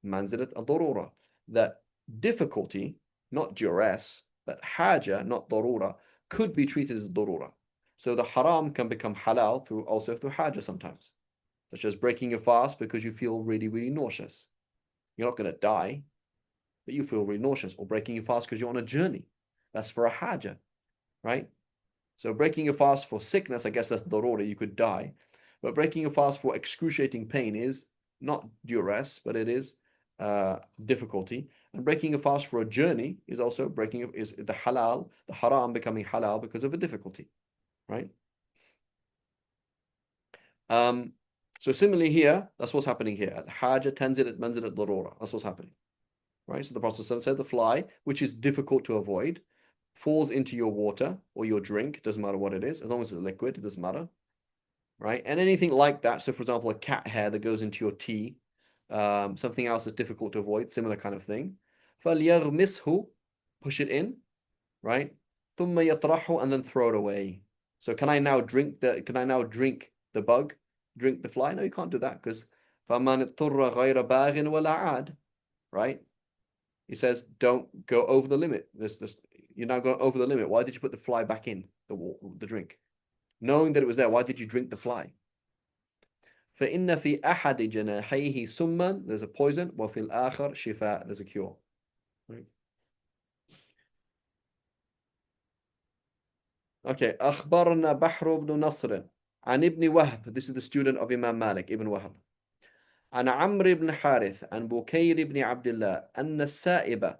manzilat al-darura. That difficulty, not duress, but haja, not darura, could be treated as darura. So the haram can become halal through haja sometimes, such as breaking your fast because you feel really, really nauseous. You're not going to die, but you feel really nauseous, or breaking your fast because you're on a journey. That's for a haja, right? So breaking your fast for sickness, I guess that's darura, you could die. But breaking your fast for excruciating pain is not duress, but it is difficulty. And breaking a fast for a journey is also is the halal, the haram becoming halal because of a difficulty, right? So similarly here, that's what's happening here. Al-haja tanzilat manzilat darura. That's what's happening, right? So the Prophet said the fly, which is difficult to avoid, falls into your water or your drink, doesn't matter what it is, as long as it's liquid, it doesn't matter, right? And anything like that, so for example, a cat hair that goes into your tea, something else that's difficult to avoid, similar kind of thing. فَلْيَغْمِسْهُ, push it in, right? ثُمَّ يَطْرَحُ, and then throw it away. So can I now drink the bug, drink the fly? No, you can't do that because فَمَنِ اضْطُرَّ غَيْرَ بَاغٍ وَلَا عَادٍ, right? He says, don't go over the limit. You're now going over the limit. Why did you put the fly back in the drink? Knowing that it was there, why did you drink the fly? فإن في أحد جناحيه سما, there's a poison, وفي الآخر شفاء, there's a cure. Right. Okay, أخبرنا بحر بن نصر عن ابن وهب, this is the student of Imam Malik, Ibn Wahb. عن عمرو بن حارث عن بكير بن عبد الله أن السائب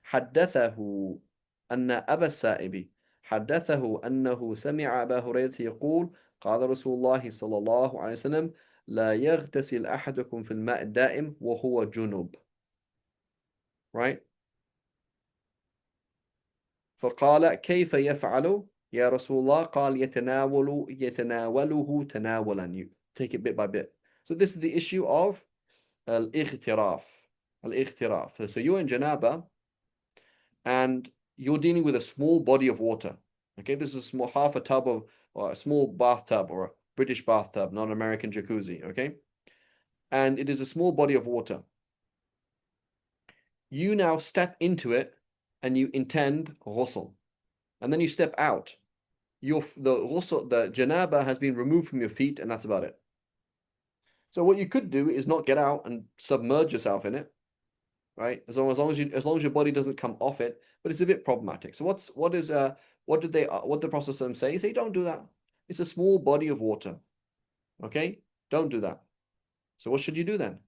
حدثه أن أبا السائب حدثه أنه سمع أبا هريرة يقول قال رسول الله صلى الله عليه وسلم لا يغتسل أحدكم في الماء الدائم وهو جنوب. Right? فقال كيف يفعل يا رسول الله قال يتناوله تناولا, you take it bit by bit. So this is the issue of al-ightiraf. So you're in janaba and you're dealing with a small body of water. Okay, this is half a tub of, or a small bathtub, or a British bathtub, not an American jacuzzi. Okay, and it is a small body of water. You now step into it and you intend ghusl, and then you step out. The janaba has been removed from your feet, and that's about it. So what you could do is not get out and submerge yourself in it, right? As long as your body doesn't come off it, but it's a bit problematic. So what did the Prophet say? He said, don't do that. It's a small body of water. Okay? Don't do that. So what should you do then?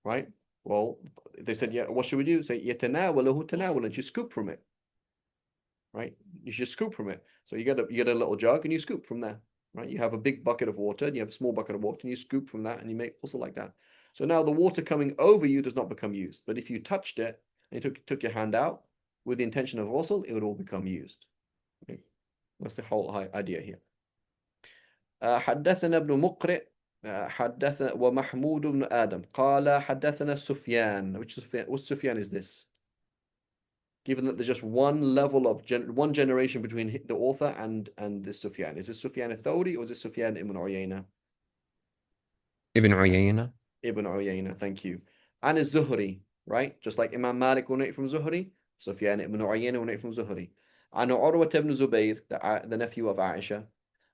Right? Well, they said, yeah, what should we do? Say, يَتَنَاوَلُهُ تَنَاوُلًا, you scoop from it. Right? You should scoop from it. So you get a little jug and you scoop from there. Right? You have a big bucket of water, and you have a small bucket of water, and you scoop from that, and you make also like that. So now the water coming over you does not become used. But if you touched it and you took your hand out with the intention of ghusl, it would all become used. Okay? That's the whole idea here. حدثنا ابن مقرئ حدثنا ومحمود بن آدم قال حدثنا سفيان. Which Sufyan is this? Given that there's just one level of one generation between the author and this Sufyan. Is this Sufyan al-Thawri or is this Sufyan ibn Uyayna? Ibn Uyayna. Ibn Uyayna, thank you. And is Zuhri, right? Just like Imam Malik will narrate from Zuhri, Sufyan ibn Uyayna will narrate from Zuhri. And Urwa ibn Zubayr, the nephew of Aisha.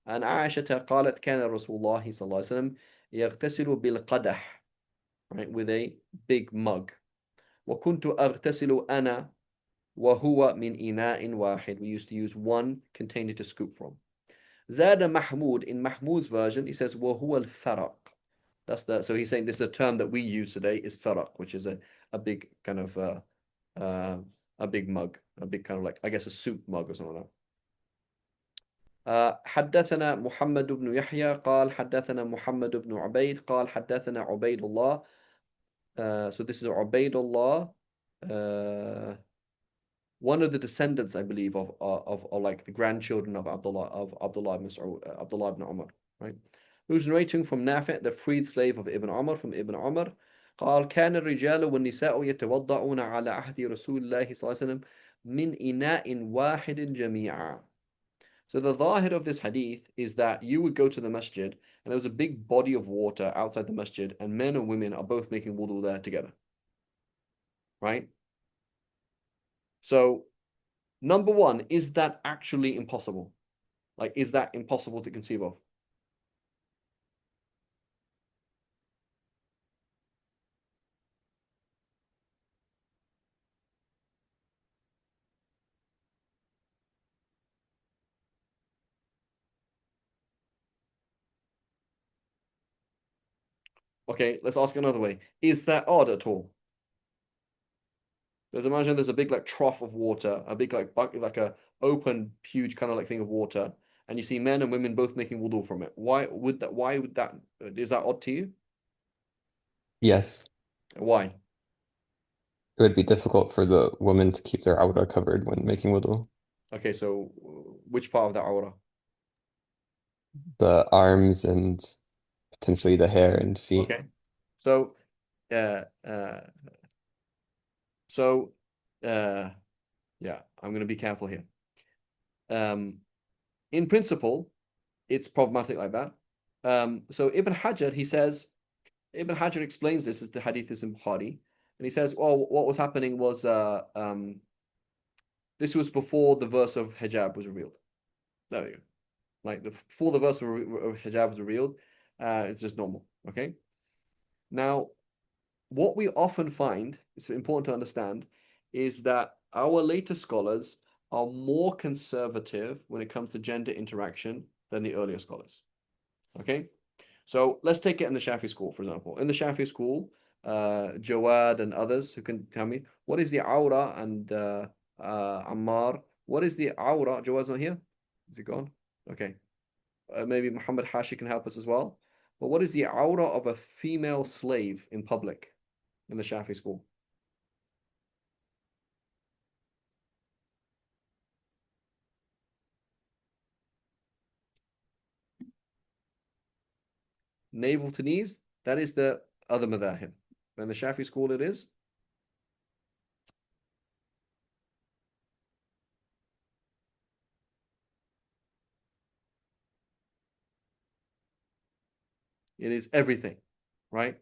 And Aisha قالت كان رسول الله صلى الله عليه وسلم يغتسل بالقدح, right, with a big mug. وكنت أغتسل أنا وهو من إناء واحد. We used to use one container to scoop from. زاد محمود, in Mahmud's version, he says وهو الفرق. So he's saying this is a term that we use today, is faraq, which is a big kind of a big mug, a big kind of like, I guess, a soup mug or something like that. حدثنا محمد بن يحيى قال حدثنا محمد بن عبيد قال حدثنا عبيد الله. So this is Ubaid Allah, one of the descendants, I believe, of like the grandchildren of Abdullah ibn Umar, right? Who's narrating from Nafi', the freed slave of Ibn Umar, from Ibn Umar. قال كان الرجال والنساء يتوضعون على عهد رسول الله صلى الله عليه وسلم من إناء واحد جميعا. So the zahir of this hadith is that you would go to the masjid and there was a big body of water outside the masjid, and men and women are both making wudu there together, right? So number one, is that actually impossible? Like, is that impossible to conceive of? Okay, let's ask another way. Is that odd at all? There's imagine there's a big like trough of water, a big like bucket, like a open, huge kind of like thing of water, and you see men and women both making wudu from it. Why would that? Why would that? Is that odd to you? Yes, Why? it would be difficult for the woman to keep their awrah covered when making wudu. Okay, so which part of the aura? The arms and potentially the hair and feet. Okay, so uh, uh, so uh, yeah, I'm going to be careful here. Um, in principle, it's problematic like that. So Ibn Hajar, he says, Ibn Hajar explains this as the hadith is in Bukhari, and he says, "Oh, what was happening was this was before the verse of hijab was revealed. There we go. Like before the verse of hijab was revealed, it's just normal. Okay. Now, what we often find, it's important to understand, is that our later scholars are more conservative when it comes to gender interaction than the earlier scholars. Okay. So let's take it in the Shafi school, for example. In the Shafi school, Jawad and others who can tell me what is the aura, and Ammar, what is the aura? Jawad's not here. Is he gone? Okay. Maybe Muhammad Hashi can help us as well. But what is the aura of a female slave in public in the Shafi school? Navel to knees. That is the other madhahib. In the Shafi school, it is everything, right?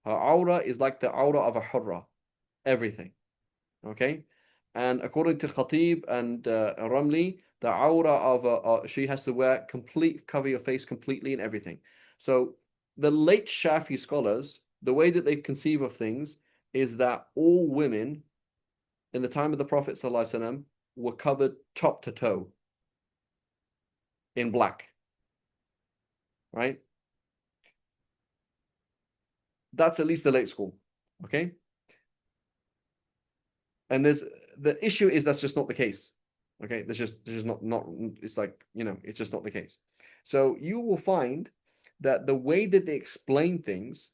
Her aura is like the aura of a hurra, everything. Okay, and according to Khatib and Ramli, the aura of she has to wear complete, cover your face completely and everything. So the late Shafi scholars, the way that they conceive of things is that all women in the time of the Prophet ﷺ were covered top to toe in black, right? That's at least the late school. Okay, and the issue is that's just not the case. Okay, there's just not it's like, it's just not the case. So you will find that the way that they explain things,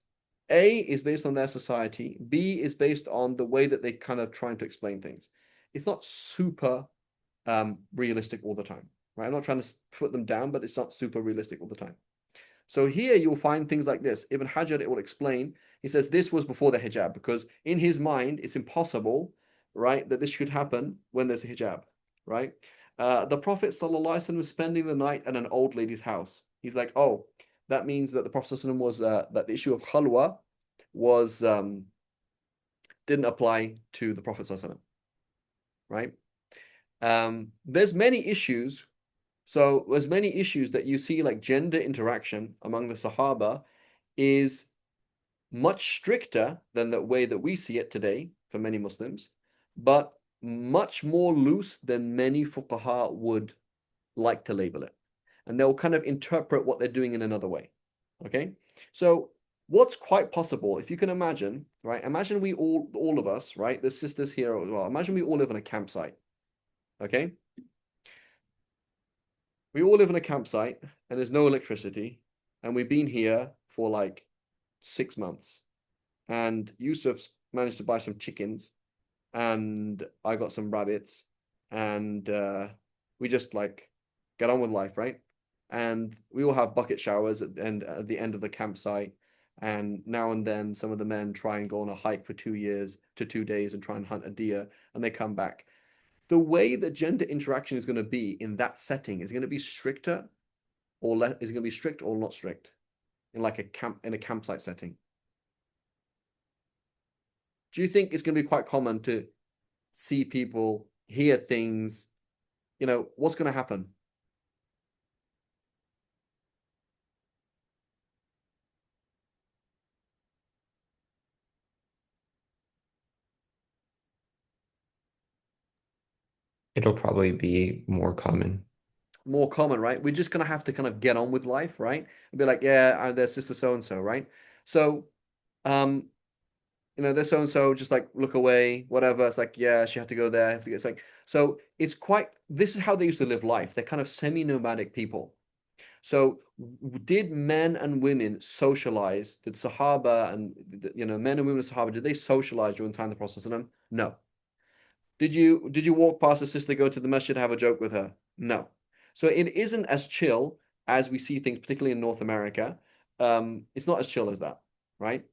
A, is based on their society, B, is based on the way that they kind of trying to explain things. It's not super realistic all the time, right? I'm not trying to put them down, but it's not super realistic all the time. So here you'll find things like this. Ibn Hajar, it will explain. He says this was before the hijab because in his mind it's impossible, right, that this should happen when there's a hijab, right? The Prophet ﷺ was spending the night at an old lady's house. He's like, oh, that means that the Prophet ﷺ was that the issue of khalwa was didn't apply to the Prophet ﷺ, right? There's many issues. So there's many issues that you see, like gender interaction among the Sahaba is much stricter than the way that we see it today for many Muslims, but much more loose than many fuqaha would like to label it. And they'll kind of interpret what they're doing in another way. Okay. So what's quite possible, if you can imagine, right? Imagine we all of us, right? The sisters here as well. Imagine we all live in a campsite. Okay. We all live in a campsite and there's no electricity, and we've been here for like 6 months. And Yusuf's managed to buy some chickens, and I got some rabbits, and we just like get on with life, right? And we all have bucket showers at the end of the campsite. And now and then, some of the men try and go on a hike for 2 years to 2 days and try and hunt a deer, and they come back. the way that gender interaction is going to be in that setting is going to be stricter or less, is going to be strict or not strict in like a campsite setting. Do you think it's going to be quite common to see people, hear things, what's going to happen? It'll probably be more common. More common, right? We're just going to have to kind of get on with life, right? And be like, yeah, there's sister so and so, right? So, um, there's so and so, just like look away, whatever. It's like, yeah, she had to go there. It's like, so it's quite, this is how they used to live life. They're kind of semi-nomadic people. So did men and women socialize? Did Sahaba and, men and women of Sahaba, did they socialize during the time of the Prophet? No. Did you walk past a sister, go to the masjid, have a joke with her? No. So it isn't as chill as we see things, particularly in North America. It's not as chill as that, right?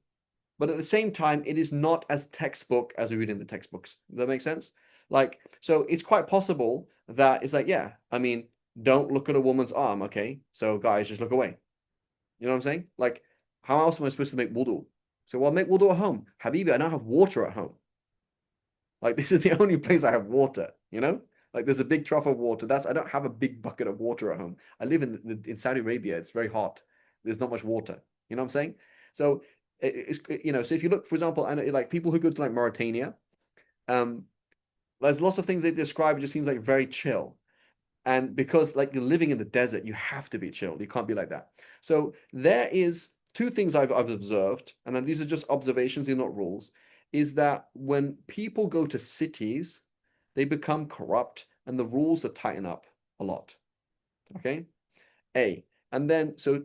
But at the same time, it is not as textbook as we read in the textbooks. Does that make sense? Like, so it's quite possible that it's like, yeah, I mean, don't look at a woman's arm, okay? So guys, just look away. You know what I'm saying? Like, how else am I supposed to make wudu? So, well, make wudu at home. Habibi, I don't have water at home. Like, this is the only place I have water, Like, there's a big trough of water. I don't have a big bucket of water at home. I live in Saudi Arabia. It's very hot. There's not much water. You know what I'm saying? So, so if you look, for example, and like people who go to like Mauritania, there's lots of things they describe. It just seems like very chill. And because like you're living in the desert, you have to be chill. You can't be like that. So there is two things I've observed, and these are just observations, they're not rules, is that when people go to cities, they become corrupt and the rules are tighten up a lot. Okay? And then so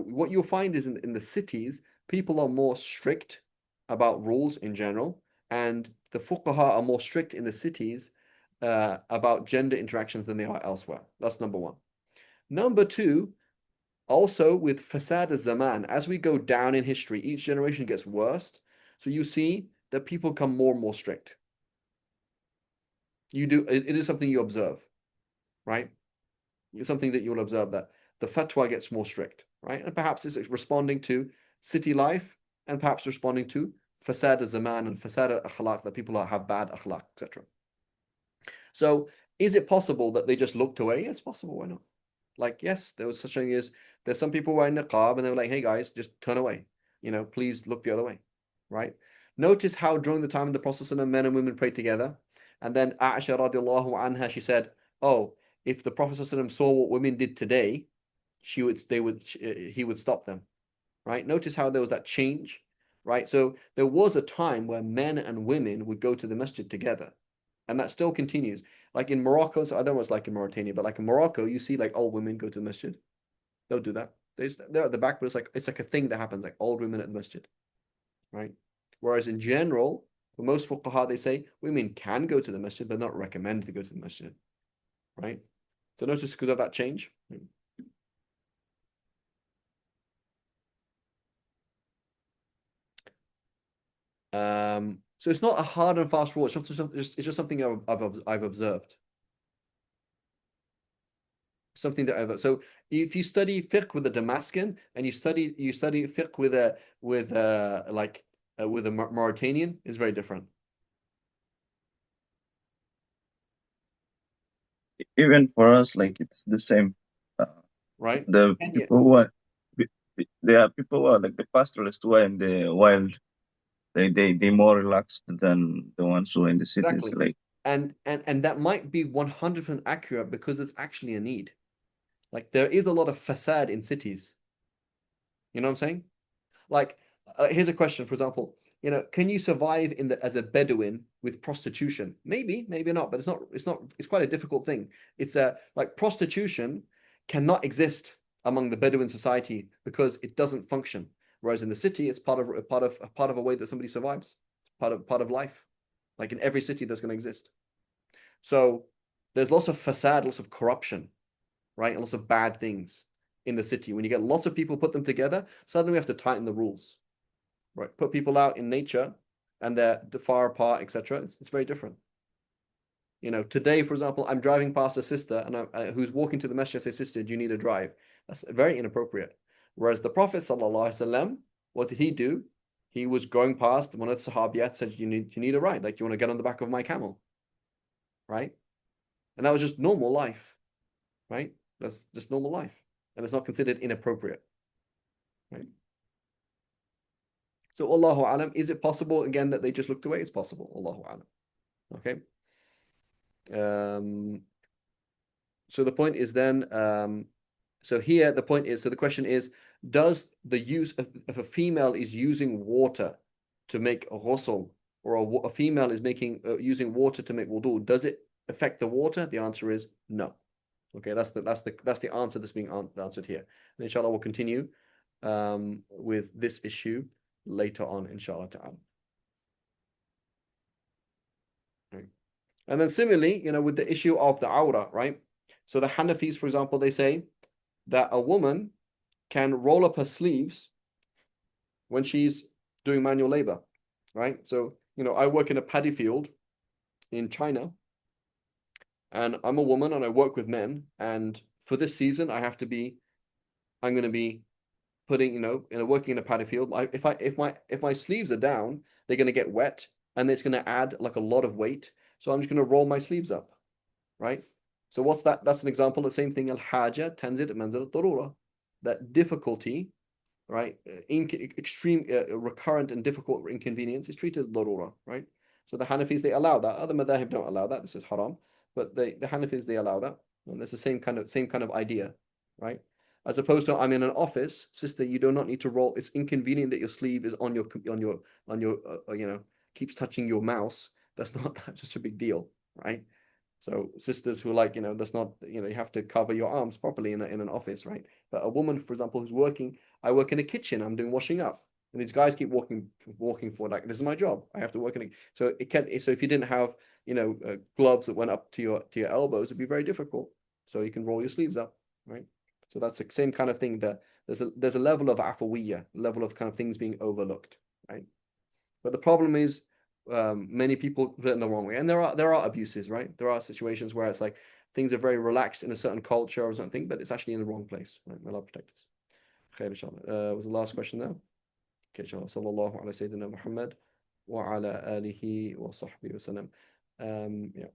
what you'll find is in the cities, people are more strict about rules in general, and the fuqaha are more strict in the cities about gender interactions than they are elsewhere. That's number one. Number two, also with fasad zaman, as we go down in history, each generation gets worse. So you see that people become more and more strict. It is something you observe, right? It's something that you'll observe that the fatwa gets more strict, right? And perhaps it's responding to city life and perhaps responding to fasad zaman and fasad akhlaq, that people have bad akhlaq, etc. So is it possible that they just looked away? It's possible. Why not? Like, yes, there was such a thing as there's some people wearing niqab and they were like, hey guys, just turn away. Please look the other way. Right? Notice how during the time of the Prophet, men and women prayed together. And then Aisha radiallahu anha, she said, oh, if the Prophet saw what women did today, he would stop them. Right? Notice how there was that change. Right? So there was a time where men and women would go to the masjid together. And that still continues. Like in Morocco, so I don't know what's like in Mauritania, but like in Morocco, you see like old women go to the masjid. They'll do that. They're at the back, but it's like a thing that happens, like old women at the masjid, right? Whereas in general, for most fuqaha, they say women can go to the masjid, but not recommended to go to the masjid, right? So notice because of that change. So it's not a hard and fast rule. It's just something I've observed. Something that so if you study fiqh with a Damascus and you study fiqh with a Mauritanian, is very different. Even for us, like it's the same. Uh, Right? the And people who are there are people who are like the pastoralists who are in the wild. They more relaxed than the ones who are in the cities. exactly. Like And that might be 100% accurate because there's actually a need. Like there is a lot of facade in cities. You know what I'm saying? Like, here's a question, for example, can you survive as a Bedouin with prostitution? Maybe, maybe not, but it's quite a difficult thing. It's like prostitution cannot exist among the Bedouin society because it doesn't function. Whereas in the city, it's part of a way that somebody survives. It's part of life. Like in every city, that's going to exist. So there's lots of facade, lots of corruption, right? And lots of bad things in the city. When you get lots of people, put them together, suddenly we have to tighten the rules, right? Put people out in nature and they're far apart, etc. It's very different. You know, today, for example, I'm driving past a sister and who's walking to the masjid and say, sister, do you need a drive? That's very inappropriate. Whereas the Prophet ﷺ, what did he do? He was going past one of the Sahabiyat, said, you need a ride, like you want to get on the back of my camel, right? And that was just normal life, right? That's just normal life. And it's not considered inappropriate, right? So Allahu Alam, is it possible again that they just looked away? It's possible, Allahu Alam. Okay. So the point is then, so here the point is, so the question is, does the use of, if a female is using water to make a ghusl, or a female is making using water to make wudu, does it affect the water? The answer is no. Okay, that's the answer that's being answered here. And inshallah, we'll continue with this issue later on, inshallah ta'ala. Right. And then similarly, you know, with the issue of the awrah, right? So the Hanafis, for example, they say that a woman can roll up her sleeves when she's doing manual labor, right? So, you know, I work in a paddy field in China, and I'm a woman and I work with men. And for this season, I'm going to be putting, you know, working in a paddy field. If my sleeves are down, they're going to get wet, and it's going to add like a lot of weight. So I'm just going to roll my sleeves up, right? So what's that? That's an example. The same thing. Al-haja tanzil manzil al-darura. That difficulty, right? Extreme, recurrent and difficult inconvenience is treated as darura, right? So the Hanafis, they allow that. Other madhahib don't allow that. This is haram. But the Hanafis, they allow that. And that's the same kind of idea, right? As opposed to, I'm in an office, sister, you do not need to roll. It's inconvenient that your sleeve is on your you know, keeps touching your mouse. That's not such a big deal, right? So sisters who are like, you know, that's not, you know, you have to cover your arms properly in an office, right? But a woman, for example, who's working, I work in a kitchen, I'm doing washing up. And these guys keep walking for, like, this is my job. I have to work in a, so it can, so if you didn't have, you know, gloves that went up to your elbows, it'd be very difficult. So you can roll your sleeves up, right? So that's the same kind of thing, that there's a level of afawiyya, level of kind of things being overlooked, right? But the problem is, many people put it in the wrong way, and there are abuses, right? There are situations where it's like things are very relaxed in a certain culture or something, but it's actually in the wrong place, right? May Allah protect us. Khair, inshallah. Was the last question now? Okay, inshallah. Sallallahu ala Sayyidina Muhammad wa ala alihi wa sahbihi wa sallam. Yeah.